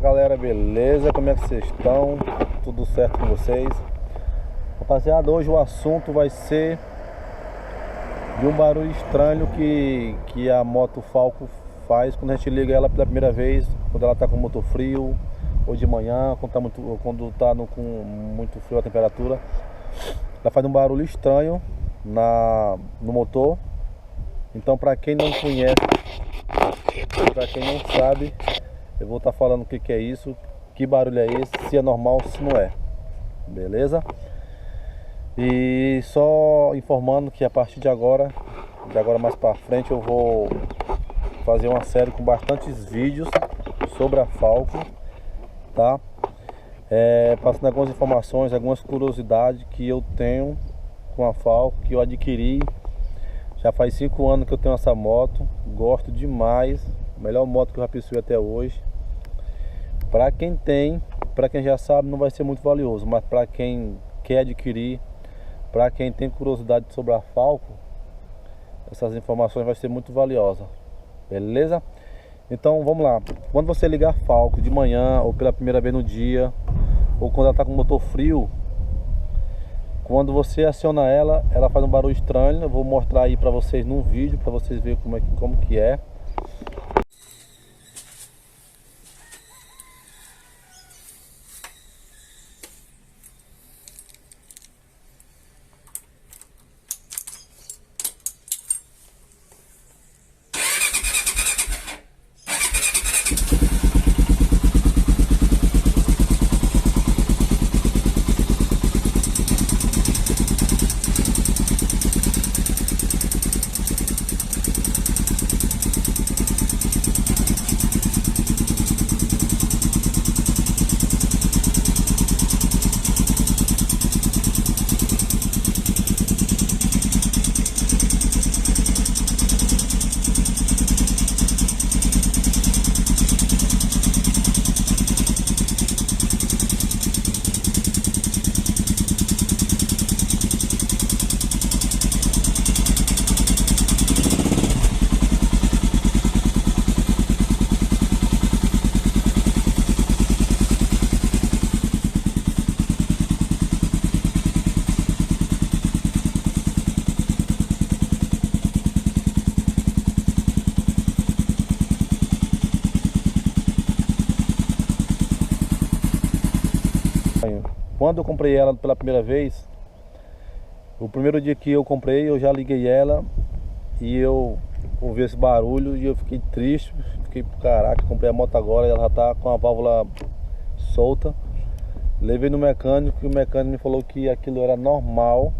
galera, beleza? Como é que vocês estão? Tudo certo com vocês? Rapaziada, hoje o assunto vai ser de um barulho estranho que a moto Falco faz quando a gente liga ela pela primeira vez, quando ela tá com o motor frio, ou de manhã, quando tá com muito frio a temperatura. Ela faz um barulho estranho no motor. Então, para quem não conhece, para quem não sabe, eu vou estar falando o que é isso, que barulho é esse, se é normal ou se não é. Beleza? E só informando que a partir de agora mais para frente, eu vou fazer uma série com bastantes vídeos sobre a Falco, tá? Passando algumas informações, algumas curiosidades que eu tenho com a Falco, que eu adquiri. Já faz 5 anos que eu tenho essa moto, gosto demais, melhor moto que eu já possuí até hoje. Para quem tem, para quem já sabe, não vai ser muito valioso, mas para quem quer adquirir, para quem tem curiosidade sobre a Falco, essas informações vai ser muito valiosa, beleza? Então vamos lá. Quando você ligar a Falco de manhã ou pela primeira vez no dia, ou quando ela está com o motor frio, quando você aciona ela, ela faz um barulho estranho. Eu vou mostrar aí pra vocês num vídeo, pra vocês verem como que é. Quando eu comprei ela pela primeira vez, o primeiro dia que eu comprei, eu já liguei ela e eu ouvi esse barulho e eu fiquei triste, fiquei, caraca, comprei a moto agora e ela já tá com a válvula solta. Levei no mecânico e o mecânico me falou que aquilo era normal.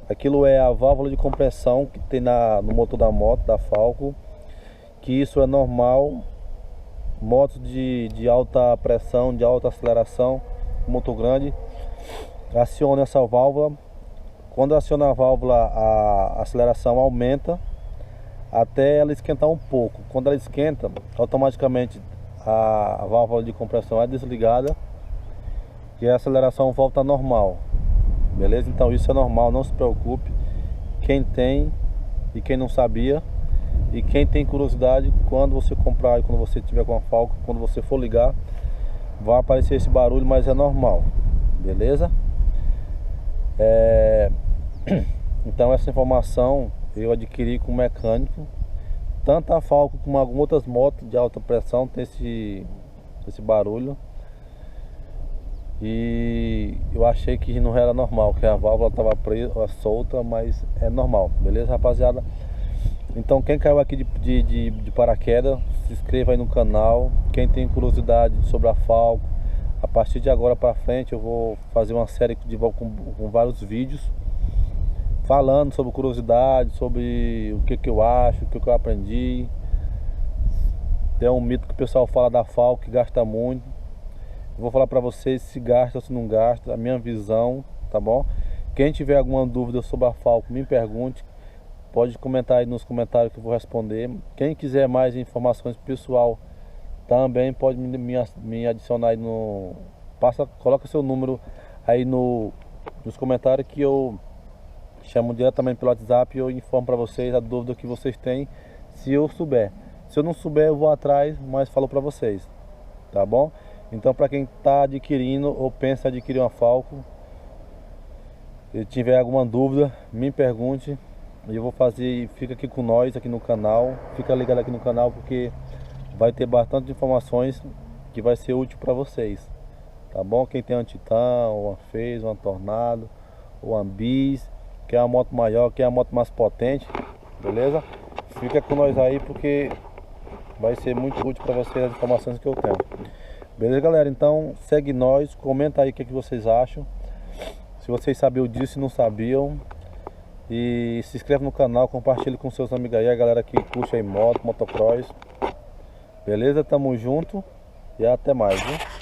Aquilo é a válvula de compressão que tem no motor da moto, da Falco, que isso é normal. Motos de alta pressão, de alta aceleração, motor grande, aciona essa válvula. Quando aciona a válvula, a aceleração aumenta até ela esquentar um pouco. Quando ela esquenta, automaticamente a válvula de compressão é desligada e a aceleração volta ao normal. Beleza? Então isso é normal, não se preocupe. Quem tem e quem não sabia, e quem tem curiosidade, quando você comprar e quando você tiver com a Falco, quando você for ligar, vai aparecer esse barulho, mas é normal, beleza? Então essa informação eu adquiri com o mecânico. Tanto a Falco como algumas outras motos de alta pressão tem esse barulho. E eu achei que não era normal, que a válvula estava presa, solta, mas é normal, beleza, rapaziada? Então quem caiu aqui de paraquedas, se inscreva aí no canal. Quem tem curiosidade sobre a Falco, a partir de agora para frente eu vou fazer uma série com vários vídeos falando sobre curiosidade, sobre o que eu acho, o que eu aprendi. Tem um mito que o pessoal fala da Falco que gasta muito. Eu vou falar para vocês se gasta ou se não gasta, a minha visão, tá bom? Quem tiver alguma dúvida sobre a Falco, me pergunte. Pode comentar aí nos comentários que eu vou responder. Quem quiser mais informações pessoal também pode me adicionar aí coloca seu número aí nos comentários que eu chamo diretamente pelo WhatsApp e eu informo para vocês a dúvida que vocês têm, se eu souber. Se eu não souber, eu vou atrás, mas falo para vocês. tá bom? Então para quem está adquirindo ou pensa em adquirir uma Falcon, se tiver alguma dúvida, me pergunte. E eu vou fazer, fica aqui com nós aqui no canal, fica ligado aqui no canal porque vai ter bastante informações que vai ser útil para vocês, tá bom? Quem tem uma Titan, uma Phase, uma Tornado, ou uma Bis, quer uma moto maior, quer uma moto mais potente, beleza? Fica com nós aí porque vai ser muito útil para vocês as informações que eu tenho. Beleza, galera? Então segue nós, comenta aí o que vocês acham. Se vocês sabiam disso e não sabiam. E se inscreve no canal, compartilhe com seus amigos aí, a galera que curte aí moto, motocross. Beleza? Tamo junto e até mais, viu?